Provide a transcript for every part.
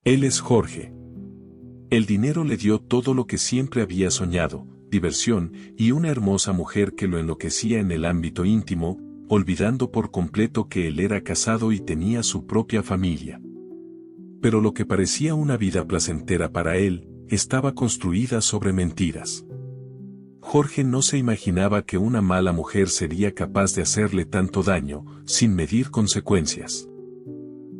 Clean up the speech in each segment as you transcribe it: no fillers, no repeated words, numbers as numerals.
Él es Jorge. El dinero le dio todo lo que siempre había soñado, diversión y una hermosa mujer que lo enloquecía en el ámbito íntimo, olvidando por completo que él era casado y tenía su propia familia. Pero lo que parecía una vida placentera para él, estaba construida sobre mentiras. Jorge no se imaginaba que una mala mujer sería capaz de hacerle tanto daño, sin medir consecuencias.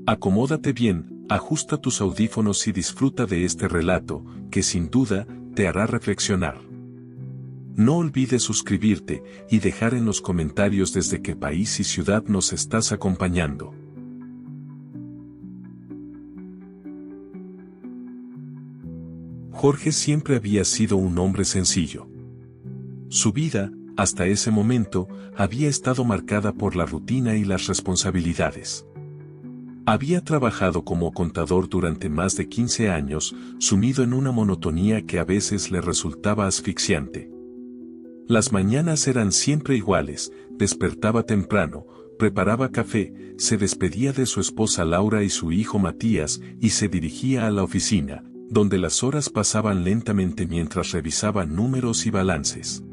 Acomódate bien, ajusta tus audífonos y disfruta de este relato, que sin duda, te hará reflexionar. No olvides suscribirte y dejar en los comentarios desde qué país y ciudad nos estás acompañando. Jorge siempre había sido un hombre sencillo. Su vida, hasta ese momento, había estado marcada por la rutina y las responsabilidades. Había trabajado como contador durante más de 15 años, sumido en una monotonía que a veces le resultaba asfixiante. Las mañanas eran siempre iguales, despertaba temprano, preparaba café, se despedía de su esposa Laura y su hijo Matías y se dirigía a la oficina, donde las horas pasaban lentamente mientras revisaba números y balances.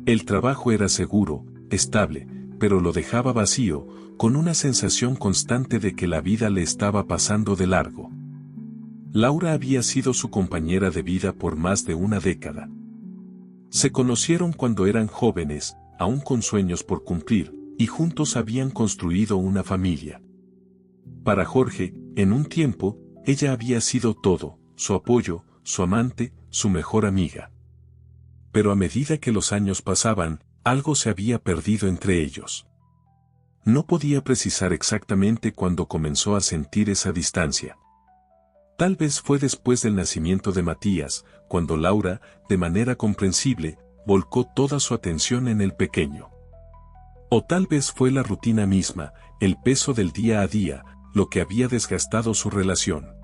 El trabajo era seguro, estable, pero lo dejaba vacío, con una sensación constante de que la vida le estaba pasando de largo. Laura había sido su compañera de vida por más de una década. Se conocieron cuando eran jóvenes, aún con sueños por cumplir, y juntos habían construido una familia. Para Jorge, en un tiempo, ella había sido todo, su apoyo, su amante, su mejor amiga. Pero a medida que los años pasaban, algo se había perdido entre ellos. No podía precisar exactamente cuándo comenzó a sentir esa distancia. Tal vez fue después del nacimiento de Matías, cuando Laura, de manera comprensible, volcó toda su atención en el pequeño. O tal vez fue la rutina misma, el peso del día a día, lo que había desgastado su relación.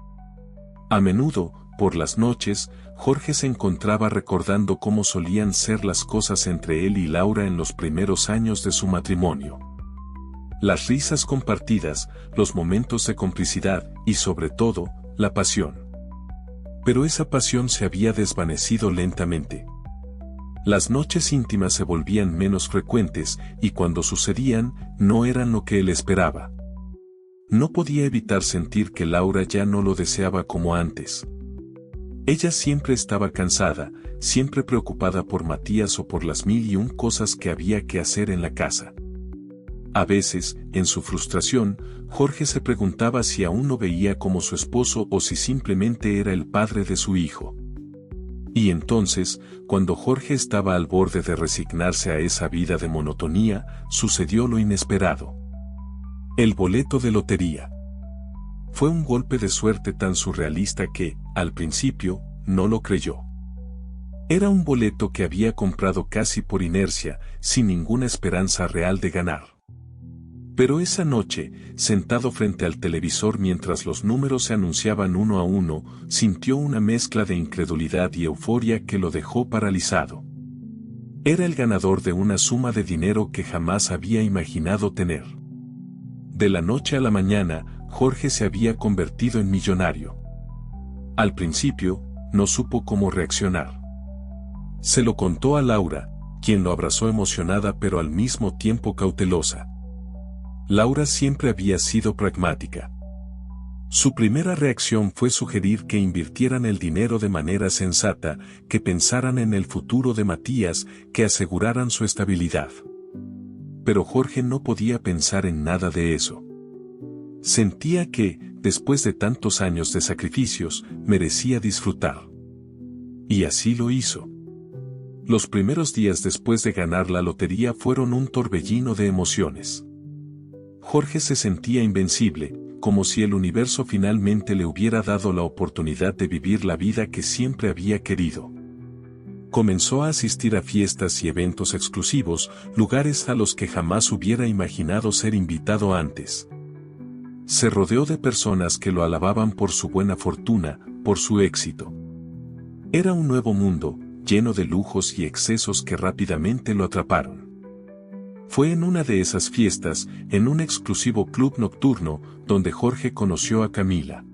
A menudo, por las noches, Jorge se encontraba recordando cómo solían ser las cosas entre él y Laura en los primeros años de su matrimonio. Las risas compartidas, los momentos de complicidad y sobre todo, la pasión. Pero esa pasión se había desvanecido lentamente. Las noches íntimas se volvían menos frecuentes y cuando sucedían, no eran lo que él esperaba. No podía evitar sentir que Laura ya no lo deseaba como antes. Ella siempre estaba cansada, siempre preocupada por Matías o por las 1001 cosas que había que hacer en la casa. A veces, en su frustración, Jorge se preguntaba si aún lo veía como su esposo o si simplemente era el padre de su hijo. Y entonces, cuando Jorge estaba al borde de resignarse a esa vida de monotonía, sucedió lo inesperado. El boleto de lotería. Fue un golpe de suerte tan surrealista que, al principio, no lo creyó. Era un boleto que había comprado casi por inercia, sin ninguna esperanza real de ganar. Pero esa noche, sentado frente al televisor mientras los números se anunciaban uno a uno, sintió una mezcla de incredulidad y euforia que lo dejó paralizado. Era el ganador de una suma de dinero que jamás había imaginado tener. De la noche a la mañana, Jorge se había convertido en millonario. Al principio, no supo cómo reaccionar. Se lo contó a Laura, quien lo abrazó emocionada pero al mismo tiempo cautelosa. Laura siempre había sido pragmática. Su primera reacción fue sugerir que invirtieran el dinero de manera sensata, que pensaran en el futuro de Matías, que aseguraran su estabilidad. Pero Jorge no podía pensar en nada de eso. Sentía que, después de tantos años de sacrificios, merecía disfrutar. Y así lo hizo. Los primeros días después de ganar la lotería fueron un torbellino de emociones. Jorge se sentía invencible, como si el universo finalmente le hubiera dado la oportunidad de vivir la vida que siempre había querido. Comenzó a asistir a fiestas y eventos exclusivos, lugares a los que jamás hubiera imaginado ser invitado antes. Se rodeó de personas que lo alababan por su buena fortuna, por su éxito. Era un nuevo mundo, lleno de lujos y excesos que rápidamente lo atraparon. Fue en una de esas fiestas, en un exclusivo club nocturno, donde Jorge conoció a Camila.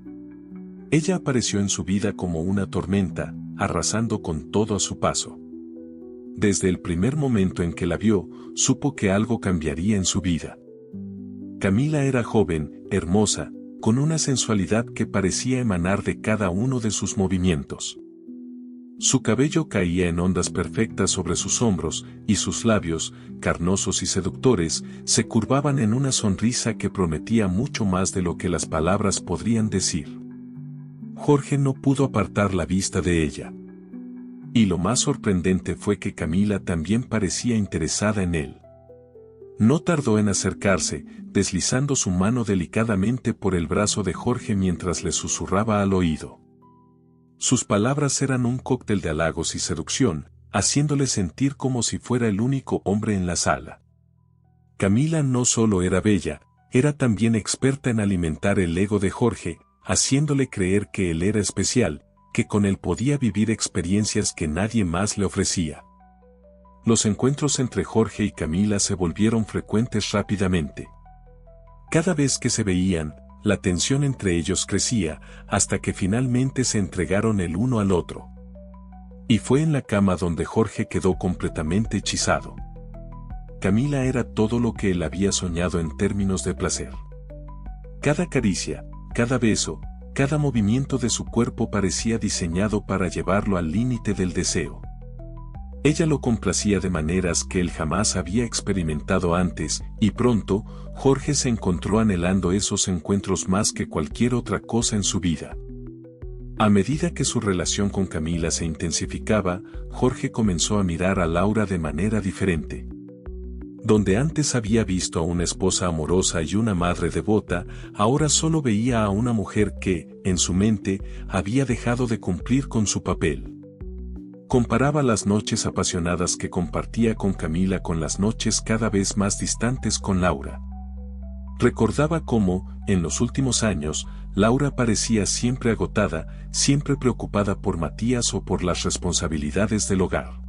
Ella apareció en su vida como una tormenta, arrasando con todo a su paso. Desde el primer momento en que la vio, supo que algo cambiaría en su vida. Camila era joven, hermosa, con una sensualidad que parecía emanar de cada uno de sus movimientos. Su cabello caía en ondas perfectas sobre sus hombros, y sus labios, carnosos y seductores, se curvaban en una sonrisa que prometía mucho más de lo que las palabras podrían decir. Jorge no pudo apartar la vista de ella. Y lo más sorprendente fue que Camila también parecía interesada en él. No tardó en acercarse, deslizando su mano delicadamente por el brazo de Jorge mientras le susurraba al oído. Sus palabras eran un cóctel de halagos y seducción, haciéndole sentir como si fuera el único hombre en la sala. Camila no solo era bella, era también experta en alimentar el ego de Jorge, haciéndole creer que él era especial, que con él podía vivir experiencias que nadie más le ofrecía. Los encuentros entre Jorge y Camila se volvieron frecuentes rápidamente. Cada vez que se veían, la tensión entre ellos crecía, hasta que finalmente se entregaron el uno al otro. Y fue en la cama donde Jorge quedó completamente hechizado. Camila era todo lo que él había soñado en términos de placer. Cada caricia, cada beso, cada movimiento de su cuerpo parecía diseñado para llevarlo al límite del deseo. Ella lo complacía de maneras que él jamás había experimentado antes, y pronto, Jorge se encontró anhelando esos encuentros más que cualquier otra cosa en su vida. A medida que su relación con Camila se intensificaba, Jorge comenzó a mirar a Laura de manera diferente. Donde antes había visto a una esposa amorosa y una madre devota, ahora solo veía a una mujer que, en su mente, había dejado de cumplir con su papel. Comparaba las noches apasionadas que compartía con Camila con las noches cada vez más distantes con Laura. Recordaba cómo, en los últimos años, Laura parecía siempre agotada, siempre preocupada por Matías o por las responsabilidades del hogar.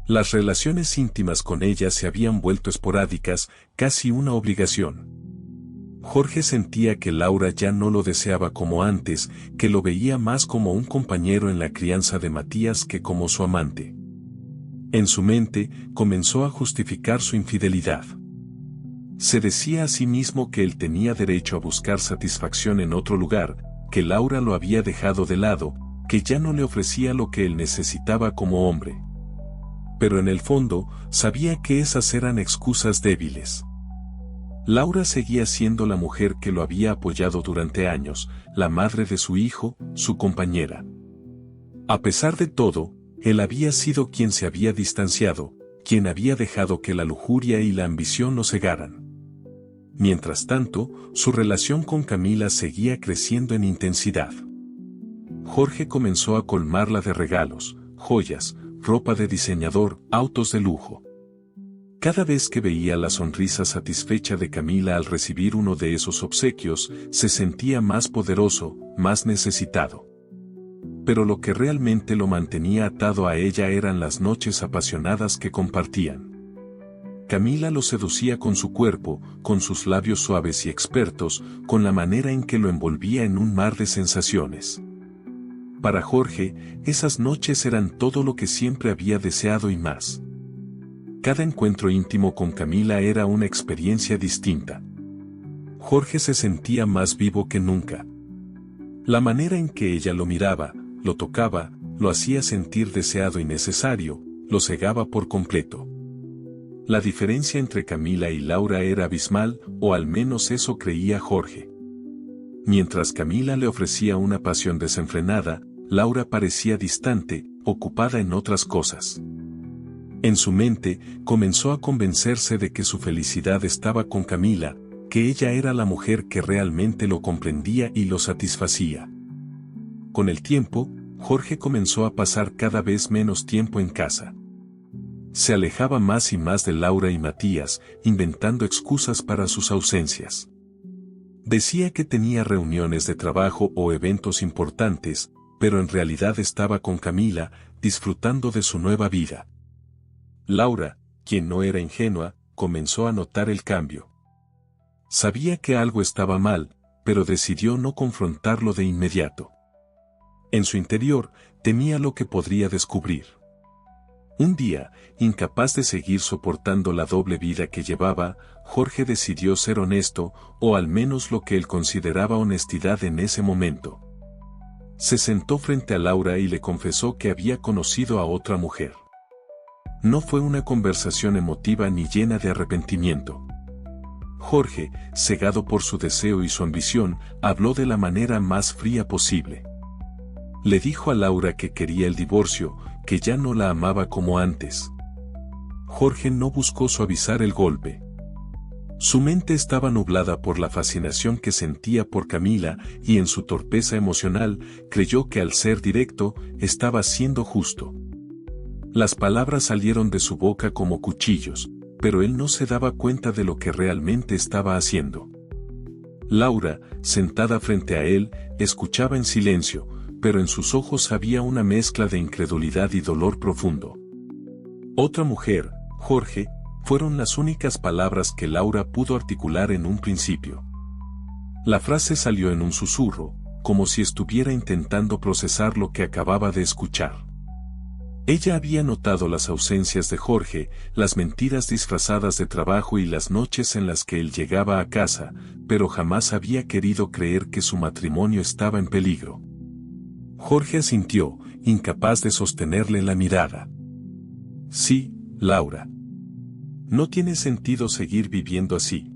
Las relaciones íntimas con ella se habían vuelto esporádicas, casi una obligación. Jorge sentía que Laura ya no lo deseaba como antes, que lo veía más como un compañero en la crianza de Matías que como su amante. En su mente, comenzó a justificar su infidelidad. Se decía a sí mismo que él tenía derecho a buscar satisfacción en otro lugar, que Laura lo había dejado de lado, que ya no le ofrecía lo que él necesitaba como hombre. Pero en el fondo, sabía que esas eran excusas débiles. Laura seguía siendo la mujer que lo había apoyado durante años, la madre de su hijo, su compañera. A pesar de todo, él había sido quien se había distanciado, quien había dejado que la lujuria y la ambición lo cegaran. Mientras tanto, su relación con Camila seguía creciendo en intensidad. Jorge comenzó a colmarla de regalos, joyas, ropa de diseñador, autos de lujo. Cada vez que veía la sonrisa satisfecha de Camila al recibir uno de esos obsequios, se sentía más poderoso, más necesitado. Pero lo que realmente lo mantenía atado a ella eran las noches apasionadas que compartían. Camila lo seducía con su cuerpo, con sus labios suaves y expertos, con la manera en que lo envolvía en un mar de sensaciones. Para Jorge, esas noches eran todo lo que siempre había deseado y más. Cada encuentro íntimo con Camila era una experiencia distinta. Jorge se sentía más vivo que nunca. La manera en que ella lo miraba, lo tocaba, lo hacía sentir deseado y necesario, lo cegaba por completo. La diferencia entre Camila y Laura era abismal, o al menos eso creía Jorge. Mientras Camila le ofrecía una pasión desenfrenada, Laura parecía distante, ocupada en otras cosas. En su mente, comenzó a convencerse de que su felicidad estaba con Camila, que ella era la mujer que realmente lo comprendía y lo satisfacía. Con el tiempo, Jorge comenzó a pasar cada vez menos tiempo en casa. Se alejaba más y más de Laura y Matías, inventando excusas para sus ausencias. Decía que tenía reuniones de trabajo o eventos importantes, pero en realidad estaba con Camila, disfrutando de su nueva vida. Laura, quien no era ingenua, comenzó a notar el cambio. Sabía que algo estaba mal, pero decidió no confrontarlo de inmediato. En su interior, temía lo que podría descubrir. Un día, incapaz de seguir soportando la doble vida que llevaba, Jorge decidió ser honesto, o al menos lo que él consideraba honestidad en ese momento. Se sentó frente a Laura y le confesó que había conocido a otra mujer. No fue una conversación emotiva ni llena de arrepentimiento. Jorge, cegado por su deseo y su ambición, habló de la manera más fría posible. Le dijo a Laura que quería el divorcio, que ya no la amaba como antes. Jorge no buscó suavizar el golpe. Su mente estaba nublada por la fascinación que sentía por Camila y en su torpeza emocional creyó que al ser directo estaba siendo justo. Las palabras salieron de su boca como cuchillos, pero él no se daba cuenta de lo que realmente estaba haciendo. Laura, sentada frente a él, escuchaba en silencio, pero en sus ojos había una mezcla de incredulidad y dolor profundo. Otra mujer, Jorge, fueron las únicas palabras que Laura pudo articular en un principio. La frase salió en un susurro, como si estuviera intentando procesar lo que acababa de escuchar. Ella había notado las ausencias de Jorge, las mentiras disfrazadas de trabajo y las noches en las que él llegaba a casa, pero jamás había querido creer que su matrimonio estaba en peligro. Jorge asintió, incapaz de sostenerle la mirada. Sí, Laura. No tiene sentido seguir viviendo así.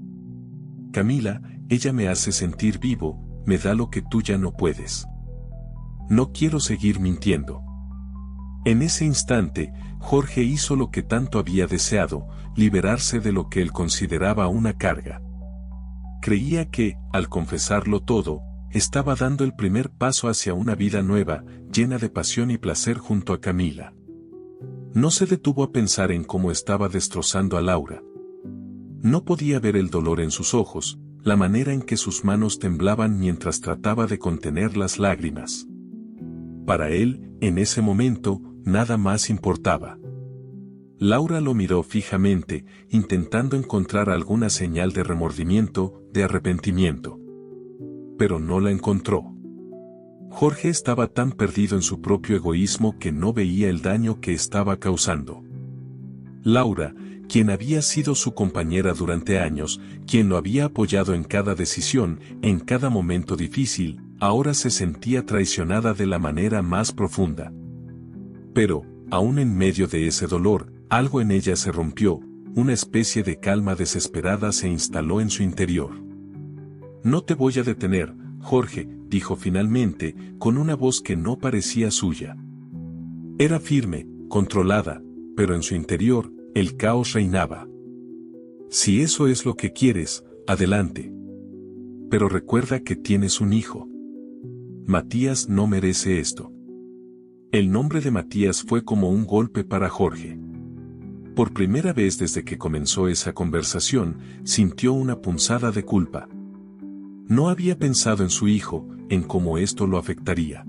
Camila, ella me hace sentir vivo, me da lo que tú ya no puedes. No quiero seguir mintiendo. En ese instante, Jorge hizo lo que tanto había deseado, liberarse de lo que él consideraba una carga. Creía que, al confesarlo todo, estaba dando el primer paso hacia una vida nueva, llena de pasión y placer junto a Camila. No se detuvo a pensar en cómo estaba destrozando a Laura. No podía ver el dolor en sus ojos, la manera en que sus manos temblaban mientras trataba de contener las lágrimas. Para él, en ese momento, nada más importaba. Laura lo miró fijamente, intentando encontrar alguna señal de remordimiento, de arrepentimiento. Pero no la encontró. Jorge estaba tan perdido en su propio egoísmo que no veía el daño que estaba causando. Laura, quien había sido su compañera durante años, quien lo había apoyado en cada decisión, en cada momento difícil, ahora se sentía traicionada de la manera más profunda. Pero, aún en medio de ese dolor, algo en ella se rompió, una especie de calma desesperada se instaló en su interior. No te voy a detener, Jorge, dijo finalmente, con una voz que no parecía suya. Era firme, controlada, pero en su interior, el caos reinaba. Si eso es lo que quieres, adelante. Pero recuerda que tienes un hijo. Matías no merece esto. El nombre de Matías fue como un golpe para Jorge. Por primera vez desde que comenzó esa conversación, sintió una punzada de culpa. No había pensado en su hijo, en cómo esto lo afectaría.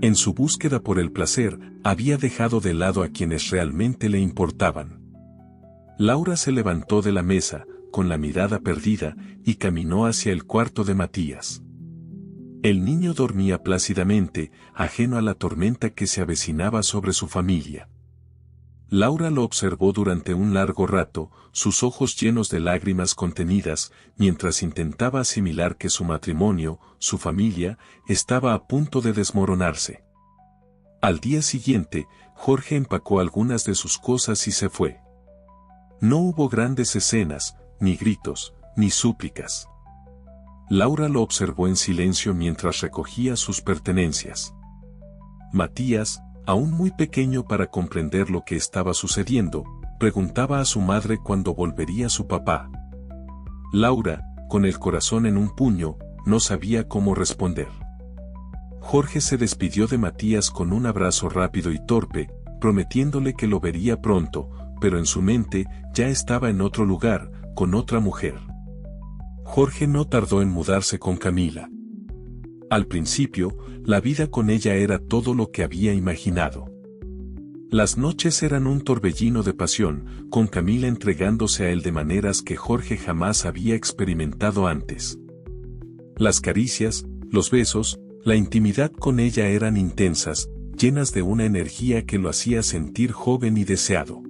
En su búsqueda por el placer, había dejado de lado a quienes realmente le importaban. Laura se levantó de la mesa, con la mirada perdida, y caminó hacia el cuarto de Matías. El niño dormía plácidamente, ajeno a la tormenta que se avecinaba sobre su familia. Laura lo observó durante un largo rato, sus ojos llenos de lágrimas contenidas, mientras intentaba asimilar que su matrimonio, su familia, estaba a punto de desmoronarse. Al día siguiente, Jorge empacó algunas de sus cosas y se fue. No hubo grandes escenas, ni gritos, ni súplicas. Laura lo observó en silencio mientras recogía sus pertenencias. Matías, aún muy pequeño para comprender lo que estaba sucediendo, preguntaba a su madre cuándo volvería su papá. Laura, con el corazón en un puño, no sabía cómo responder. Jorge se despidió de Matías con un abrazo rápido y torpe, prometiéndole que lo vería pronto, pero en su mente ya estaba en otro lugar, con otra mujer. Jorge no tardó en mudarse con Camila. Al principio, la vida con ella era todo lo que había imaginado. Las noches eran un torbellino de pasión, con Camila entregándose a él de maneras que Jorge jamás había experimentado antes. Las caricias, los besos, la intimidad con ella eran intensas, llenas de una energía que lo hacía sentir joven y deseado.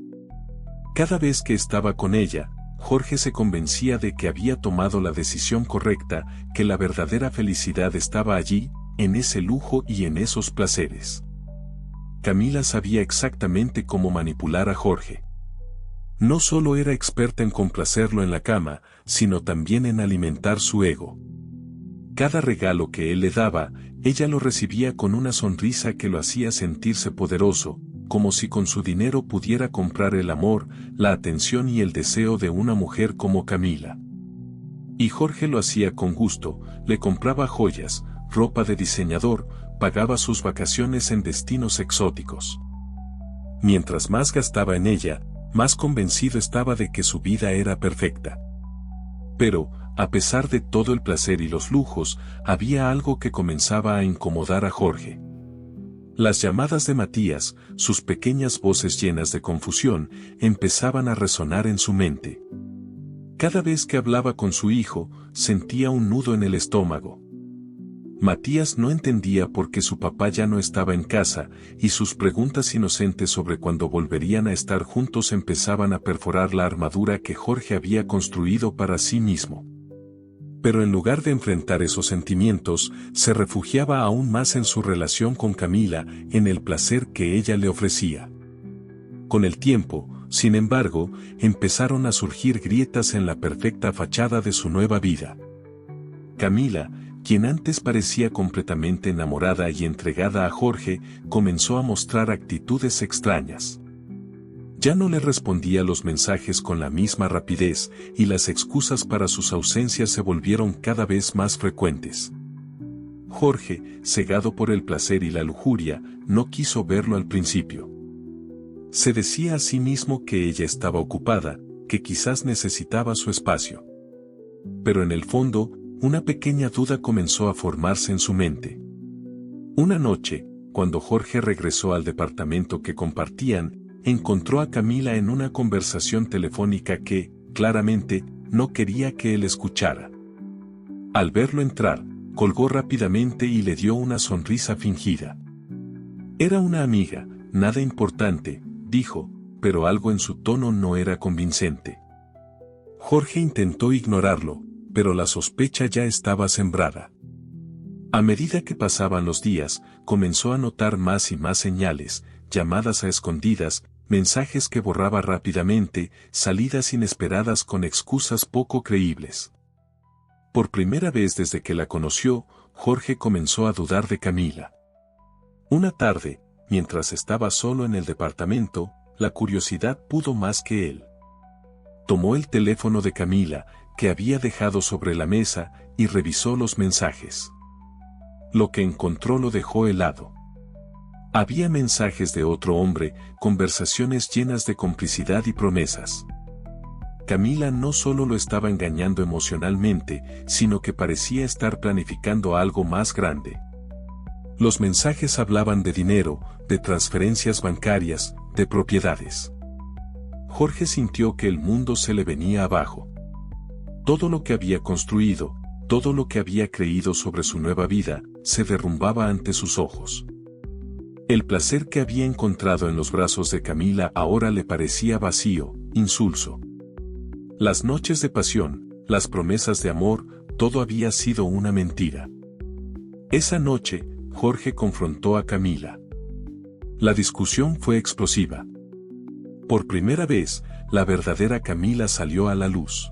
Cada vez que estaba con ella, Jorge se convencía de que había tomado la decisión correcta, que la verdadera felicidad estaba allí, en ese lujo y en esos placeres. Camila sabía exactamente cómo manipular a Jorge. No solo era experta en complacerlo en la cama, sino también en alimentar su ego. Cada regalo que él le daba, ella lo recibía con una sonrisa que lo hacía sentirse poderoso, como si con su dinero pudiera comprar el amor, la atención y el deseo de una mujer como Camila. Y Jorge lo hacía con gusto, le compraba joyas, ropa de diseñador, pagaba sus vacaciones en destinos exóticos. Mientras más gastaba en ella, más convencido estaba de que su vida era perfecta. Pero, a pesar de todo el placer y los lujos, había algo que comenzaba a incomodar a Jorge. Las llamadas de Matías, sus pequeñas voces llenas de confusión, empezaban a resonar en su mente. Cada vez que hablaba con su hijo, sentía un nudo en el estómago. Matías no entendía por qué su papá ya no estaba en casa, y sus preguntas inocentes sobre cuándo volverían a estar juntos empezaban a perforar la armadura que Jorge había construido para sí mismo. Pero en lugar de enfrentar esos sentimientos, se refugiaba aún más en su relación con Camila, en el placer que ella le ofrecía. Con el tiempo, sin embargo, empezaron a surgir grietas en la perfecta fachada de su nueva vida. Camila, quien antes parecía completamente enamorada y entregada a Jorge, comenzó a mostrar actitudes extrañas. Ya no le respondía los mensajes con la misma rapidez, y las excusas para sus ausencias se volvieron cada vez más frecuentes. Jorge, cegado por el placer y la lujuria, no quiso verlo al principio. Se decía a sí mismo que ella estaba ocupada, que quizás necesitaba su espacio. Pero en el fondo, una pequeña duda comenzó a formarse en su mente. Una noche, cuando Jorge regresó al departamento que compartían, encontró a Camila en una conversación telefónica que, claramente, no quería que él escuchara. Al verlo entrar, colgó rápidamente y le dio una sonrisa fingida. Era una amiga, nada importante, dijo, pero algo en su tono no era convincente. Jorge intentó ignorarlo, pero la sospecha ya estaba sembrada. A medida que pasaban los días, comenzó a notar más y más señales, llamadas a escondidas, mensajes que borraba rápidamente, salidas inesperadas con excusas poco creíbles. Por primera vez desde que la conoció, Jorge comenzó a dudar de Camila. Una tarde, mientras estaba solo en el departamento, la curiosidad pudo más que él. Tomó el teléfono de Camila, que había dejado sobre la mesa, y revisó los mensajes. Lo que encontró lo dejó helado. Había mensajes de otro hombre, conversaciones llenas de complicidad y promesas. Camila no solo lo estaba engañando emocionalmente, sino que parecía estar planificando algo más grande. Los mensajes hablaban de dinero, de transferencias bancarias, de propiedades. Jorge sintió que el mundo se le venía abajo. Todo lo que había construido, todo lo que había creído sobre su nueva vida, se derrumbaba ante sus ojos. El placer que había encontrado en los brazos de Camila ahora le parecía vacío, insulso. Las noches de pasión, las promesas de amor, todo había sido una mentira. Esa noche, Jorge confrontó a Camila. La discusión fue explosiva. Por primera vez, la verdadera Camila salió a la luz.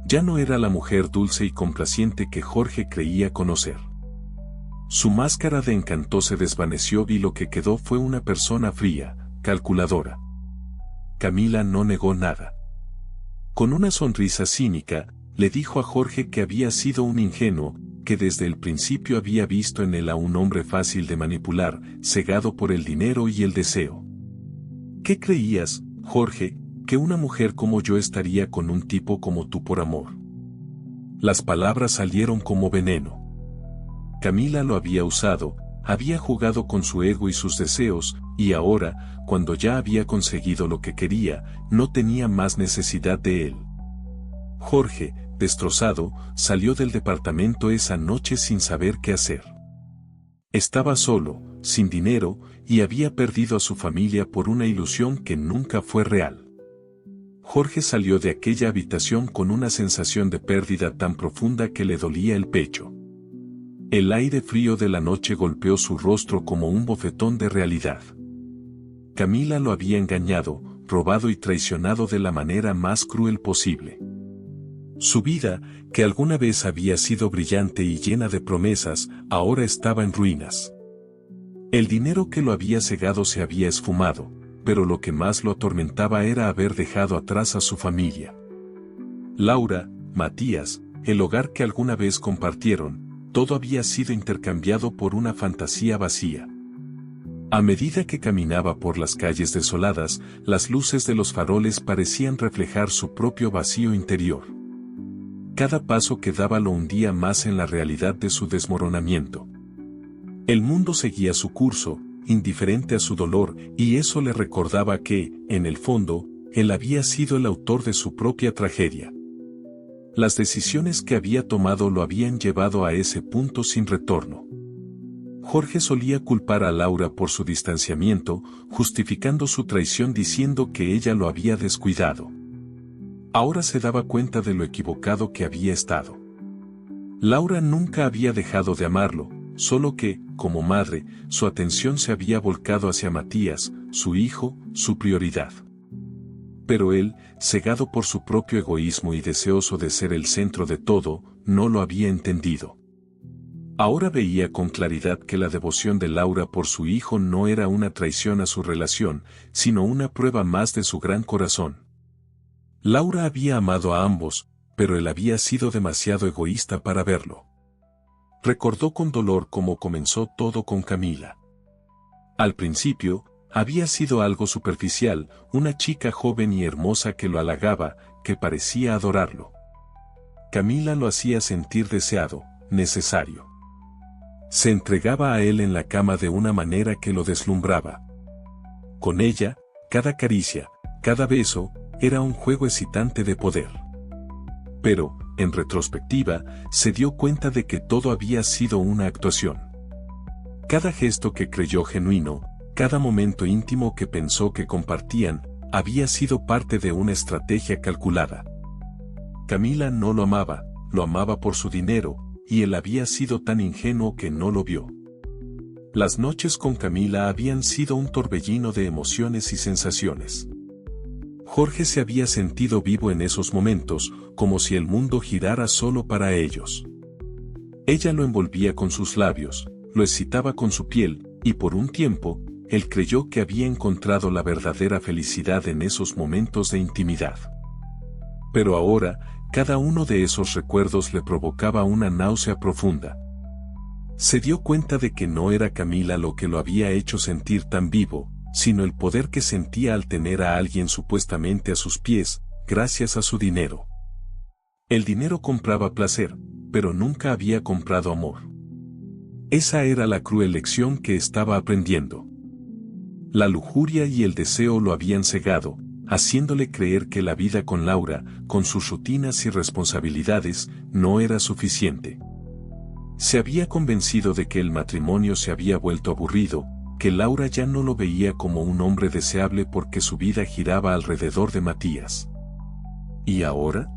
Ya no era la mujer dulce y complaciente que Jorge creía conocer. Su máscara de encanto se desvaneció y lo que quedó fue una persona fría, calculadora. Camila no negó nada. Con una sonrisa cínica, le dijo a Jorge que había sido un ingenuo, que desde el principio había visto en él a un hombre fácil de manipular, cegado por el dinero y el deseo. ¿Qué creías, Jorge, que una mujer como yo estaría con un tipo como tú por amor? Las palabras salieron como veneno. Camila lo había usado, había jugado con su ego y sus deseos, y ahora, cuando ya había conseguido lo que quería, no tenía más necesidad de él. Jorge, destrozado, salió del departamento esa noche sin saber qué hacer. Estaba solo, sin dinero, y había perdido a su familia por una ilusión que nunca fue real. Jorge salió de aquella habitación con una sensación de pérdida tan profunda que le dolía el pecho. El aire frío de la noche golpeó su rostro como un bofetón de realidad. Camila lo había engañado, robado y traicionado de la manera más cruel posible. Su vida, que alguna vez había sido brillante y llena de promesas, ahora estaba en ruinas. El dinero que lo había cegado se había esfumado, pero lo que más lo atormentaba era haber dejado atrás a su familia. Laura, Matías, el hogar que alguna vez compartieron, todo había sido intercambiado por una fantasía vacía. A medida que caminaba por las calles desoladas, las luces de los faroles parecían reflejar su propio vacío interior. Cada paso que daba lo hundía más en la realidad de su desmoronamiento. El mundo seguía su curso, indiferente a su dolor, y eso le recordaba que, en el fondo, él había sido el autor de su propia tragedia. Las decisiones que había tomado lo habían llevado a ese punto sin retorno. Jorge solía culpar a Laura por su distanciamiento, justificando su traición diciendo que ella lo había descuidado. Ahora se daba cuenta de lo equivocado que había estado. Laura nunca había dejado de amarlo, solo que, como madre, su atención se había volcado hacia Matías, su hijo, su prioridad. Pero él, cegado por su propio egoísmo y deseoso de ser el centro de todo, no lo había entendido. Ahora veía con claridad que la devoción de Laura por su hijo no era una traición a su relación, sino una prueba más de su gran corazón. Laura había amado a ambos, pero él había sido demasiado egoísta para verlo. Recordó con dolor cómo comenzó todo con Camila. Al principio, había sido algo superficial, una chica joven y hermosa que lo halagaba, que parecía adorarlo. Camila lo hacía sentir deseado, necesario. Se entregaba a él en la cama de una manera que lo deslumbraba. Con ella, cada caricia, cada beso, era un juego excitante de poder. Pero, en retrospectiva, se dio cuenta de que todo había sido una actuación. Cada gesto que creyó genuino, cada momento íntimo que pensó que compartían, había sido parte de una estrategia calculada. Camila no lo amaba por su dinero, y él había sido tan ingenuo que no lo vio. Las noches con Camila habían sido un torbellino de emociones y sensaciones. Jorge se había sentido vivo en esos momentos, como si el mundo girara solo para ellos. Ella lo envolvía con sus labios, lo excitaba con su piel, y por un tiempo, él creyó que había encontrado la verdadera felicidad en esos momentos de intimidad. Pero ahora, cada uno de esos recuerdos le provocaba una náusea profunda. Se dio cuenta de que no era Camila lo que lo había hecho sentir tan vivo, sino el poder que sentía al tener a alguien supuestamente a sus pies, gracias a su dinero. El dinero compraba placer, pero nunca había comprado amor. Esa era la cruel lección que estaba aprendiendo. La lujuria y el deseo lo habían cegado, haciéndole creer que la vida con Laura, con sus rutinas y responsabilidades, no era suficiente. Se había convencido de que el matrimonio se había vuelto aburrido, que Laura ya no lo veía como un hombre deseable porque su vida giraba alrededor de Matías. ¿Y ahora?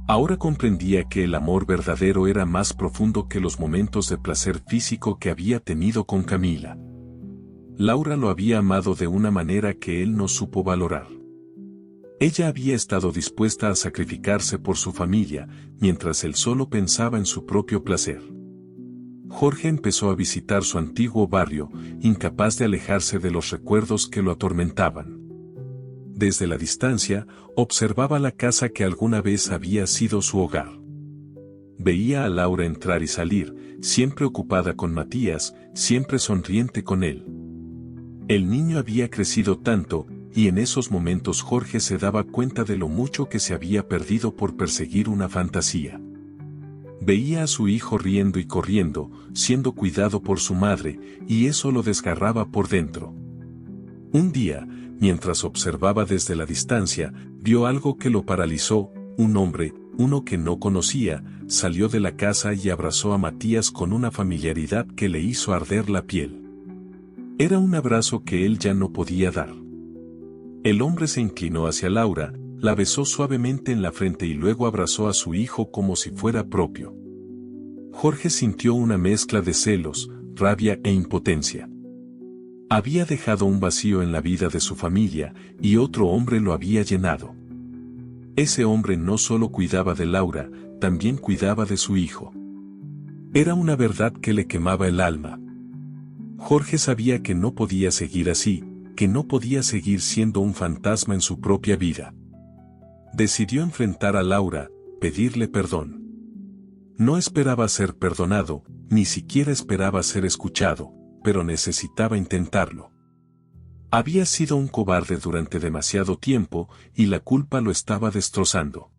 Ahora comprendía que el amor verdadero era más profundo que los momentos de placer físico que había tenido con Camila. Laura lo había amado de una manera que él no supo valorar. Ella había estado dispuesta a sacrificarse por su familia, mientras él solo pensaba en su propio placer. Jorge empezó a visitar su antiguo barrio, incapaz de alejarse de los recuerdos que lo atormentaban. Desde la distancia, observaba la casa que alguna vez había sido su hogar. Veía a Laura entrar y salir, siempre ocupada con Matías, siempre sonriente con él. El niño había crecido tanto, y en esos momentos Jorge se daba cuenta de lo mucho que se había perdido por perseguir una fantasía. Veía a su hijo riendo y corriendo, siendo cuidado por su madre, y eso lo desgarraba por dentro. Un día, mientras observaba desde la distancia, vio algo que lo paralizó, un hombre, uno que no conocía, salió de la casa y abrazó a Matías con una familiaridad que le hizo arder la piel. Era un abrazo que él ya no podía dar. El hombre se inclinó hacia Laura, la besó suavemente en la frente y luego abrazó a su hijo como si fuera propio. Jorge sintió una mezcla de celos, rabia e impotencia. Había dejado un vacío en la vida de su familia, y otro hombre lo había llenado. Ese hombre no solo cuidaba de Laura, también cuidaba de su hijo. Era una verdad que le quemaba el alma. Jorge sabía que no podía seguir así, que no podía seguir siendo un fantasma en su propia vida. Decidió enfrentar a Laura, pedirle perdón. No esperaba ser perdonado, ni siquiera esperaba ser escuchado, pero necesitaba intentarlo. Había sido un cobarde durante demasiado tiempo, y la culpa lo estaba destrozando.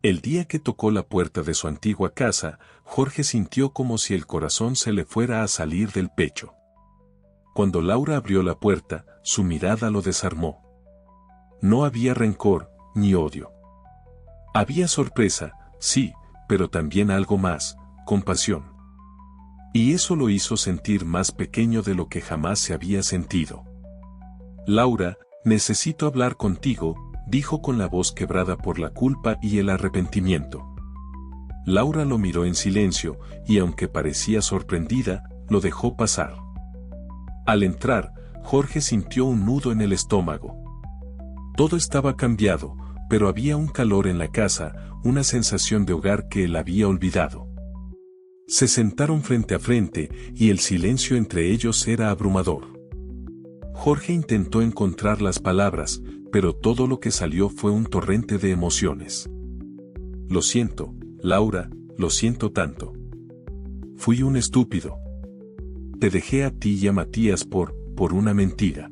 El día que tocó la puerta de su antigua casa, Jorge sintió como si el corazón se le fuera a salir del pecho. Cuando Laura abrió la puerta, su mirada lo desarmó. No había rencor, ni odio. Había sorpresa, sí, pero también algo más, compasión. Y eso lo hizo sentir más pequeño de lo que jamás se había sentido. Laura, necesito hablar contigo, dijo con la voz quebrada por la culpa y el arrepentimiento. Laura lo miró en silencio, y aunque parecía sorprendida, lo dejó pasar. Al entrar, Jorge sintió un nudo en el estómago. Todo estaba cambiado, pero había un calor en la casa, una sensación de hogar que él había olvidado. Se sentaron frente a frente, y el silencio entre ellos era abrumador. Jorge intentó encontrar las palabras, pero todo lo que salió fue un torrente de emociones. Lo siento, Laura, lo siento tanto. Fui un estúpido. Te dejé a ti y a Matías por una mentira.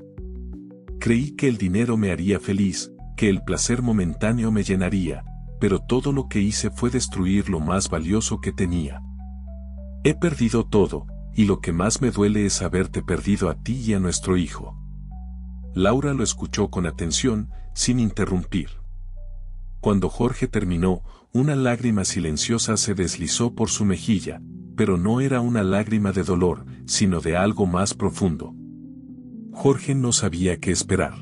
Creí que el dinero me haría feliz, que el placer momentáneo me llenaría, pero todo lo que hice fue destruir lo más valioso que tenía. He perdido todo, y lo que más me duele es haberte perdido a ti y a nuestro hijo. Laura lo escuchó con atención, sin interrumpir. Cuando Jorge terminó, una lágrima silenciosa se deslizó por su mejilla, pero no era una lágrima de dolor, sino de algo más profundo. Jorge no sabía qué esperar.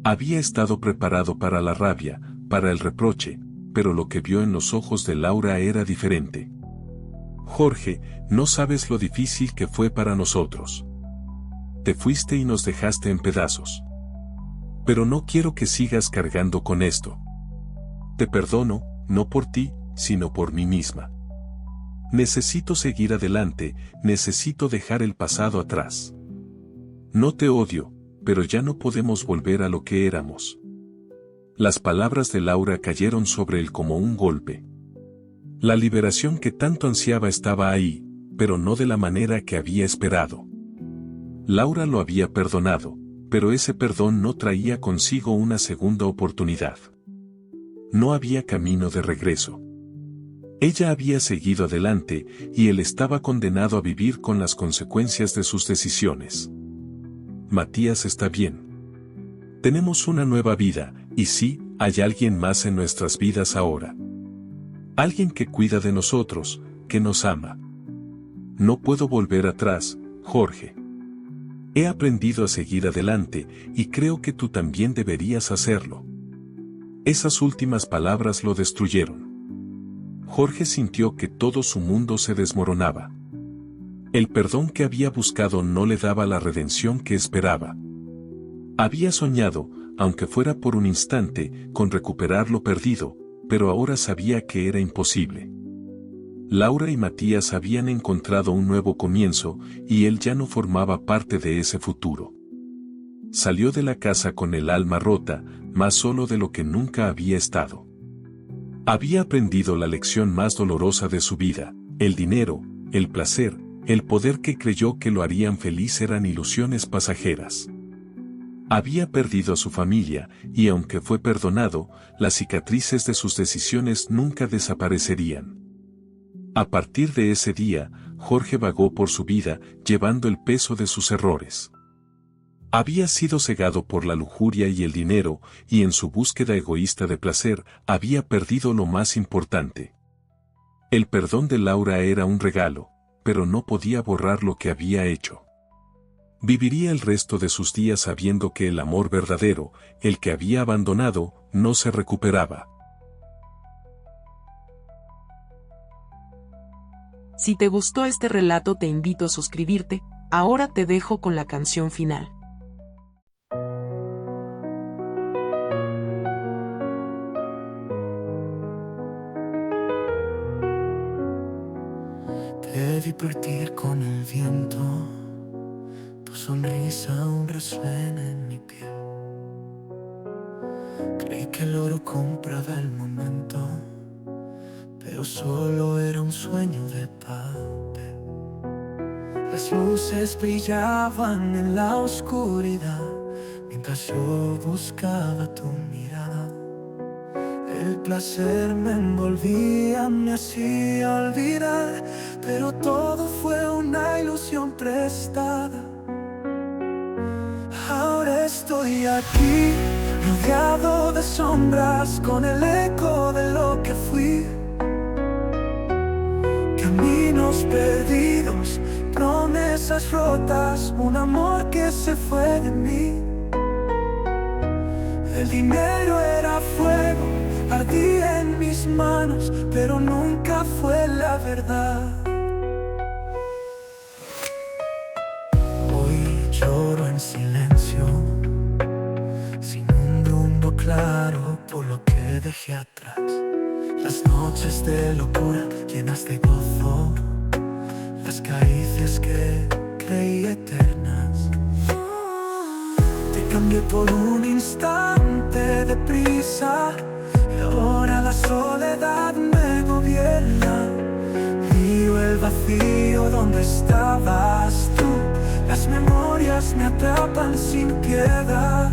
Había estado preparado para la rabia, para el reproche, pero lo que vio en los ojos de Laura era diferente. Jorge, no sabes lo difícil que fue para nosotros. Te fuiste y nos dejaste en pedazos. Pero no quiero que sigas cargando con esto. Te perdono, no por ti, sino por mí misma. Necesito seguir adelante, necesito dejar el pasado atrás. No te odio, pero ya no podemos volver a lo que éramos. Las palabras de Laura cayeron sobre él como un golpe. La liberación que tanto ansiaba estaba ahí, pero no de la manera que había esperado. Laura lo había perdonado, pero ese perdón no traía consigo una segunda oportunidad. No había camino de regreso. Ella había seguido adelante, y él estaba condenado a vivir con las consecuencias de sus decisiones. Matías está bien. Tenemos una nueva vida, y sí, hay alguien más en nuestras vidas ahora. Alguien que cuida de nosotros, que nos ama. No puedo volver atrás, Jorge. He aprendido a seguir adelante, y creo que tú también deberías hacerlo. Esas últimas palabras lo destruyeron. Jorge sintió que todo su mundo se desmoronaba. El perdón que había buscado no le daba la redención que esperaba. Había soñado, aunque fuera por un instante, con recuperar lo perdido, pero ahora sabía que era imposible. Laura y Matías habían encontrado un nuevo comienzo, y él ya no formaba parte de ese futuro. Salió de la casa con el alma rota, más solo de lo que nunca había estado. Había aprendido la lección más dolorosa de su vida: el dinero, el placer, el poder que creyó que lo harían feliz eran ilusiones pasajeras. Había perdido a su familia, y aunque fue perdonado, las cicatrices de sus decisiones nunca desaparecerían. A partir de ese día, Jorge vagó por su vida, llevando el peso de sus errores. Había sido cegado por la lujuria y el dinero, y en su búsqueda egoísta de placer, había perdido lo más importante. El perdón de Laura era un regalo, pero no podía borrar lo que había hecho. Viviría el resto de sus días sabiendo que el amor verdadero, el que había abandonado, no se recuperaba. Si te gustó este relato, te invito a suscribirte. Ahora te dejo con la canción final. Te vi partir con el viento, tu sonrisa aún resuena en mi piel. Creí que el oro compraba el momento, pero solo era un sueño de papel. Las luces brillaban en la oscuridad, mientras yo buscaba tu mirada. El placer me envolvía, me hacía olvidar, pero todo fue una ilusión prestada. Ahora estoy aquí, rodeado de sombras, con el eco de lo que fui. Caminos perdidos, promesas rotas, un amor que se fue de mí. El dinero era fuego, ardía en mis manos, pero nunca fue la verdad. Hoy lloro en silencio, sin un rumbo claro por lo que dejé atrás. Las noches de locura llenas de gozo, las caricias que creí eternas. Te cambié por un instante de prisa, y ahora la soledad me gobierna. Miro el vacío donde estabas tú, las memorias me atrapan sin piedad.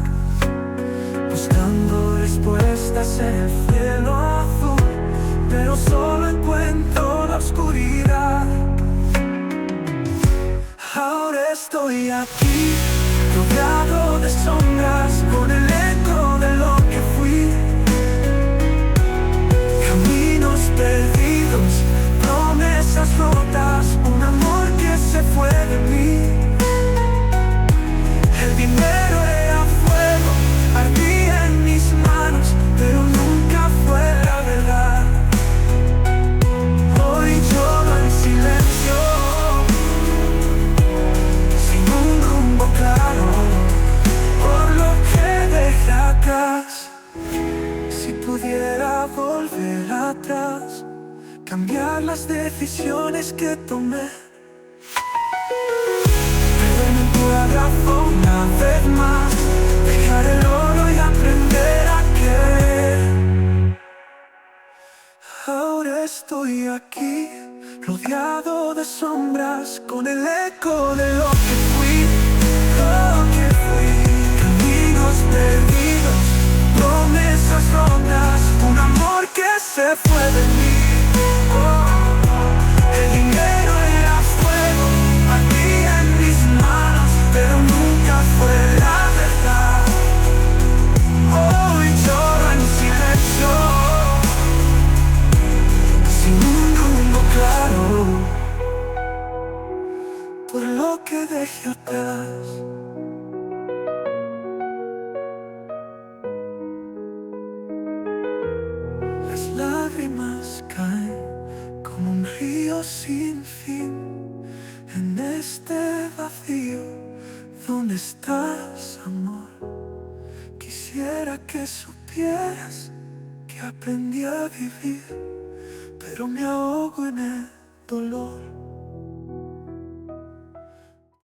Buscando respuestas en el cielo azul, pero solo encuentro la oscuridad. Ahora estoy aquí, rodeado de sombras, con el eco de lo que fui. Caminos perdidos, promesas rotas, un amor que se fue de mí. El dinero era fuego, ardía en mis manos, pero nunca fue la verdad. Hoy lloro en silencio, sin un rumbo claro, por lo que dejé atrás. Si pudiera volver atrás, cambiar las decisiones que tomé, perderme en tu abrazo una vez más, dejar el oro y aprender a querer. Ahora estoy aquí, rodeado de sombras, con el eco de lo que fui, lo que fui. Caminos perdidos, promesas rotas, un amor que se fue de mí. El dinero era fuego, ardía en mis manos, pero nunca fue la verdad. Hoy lloro en silencio, sin un rumbo claro, por lo que dejé atrás. Las lágrimas caen como un río sin fin en este vacío. ¿Dónde estás, amor? Quisiera que supieras que aprendí a vivir, pero me ahogo en el dolor.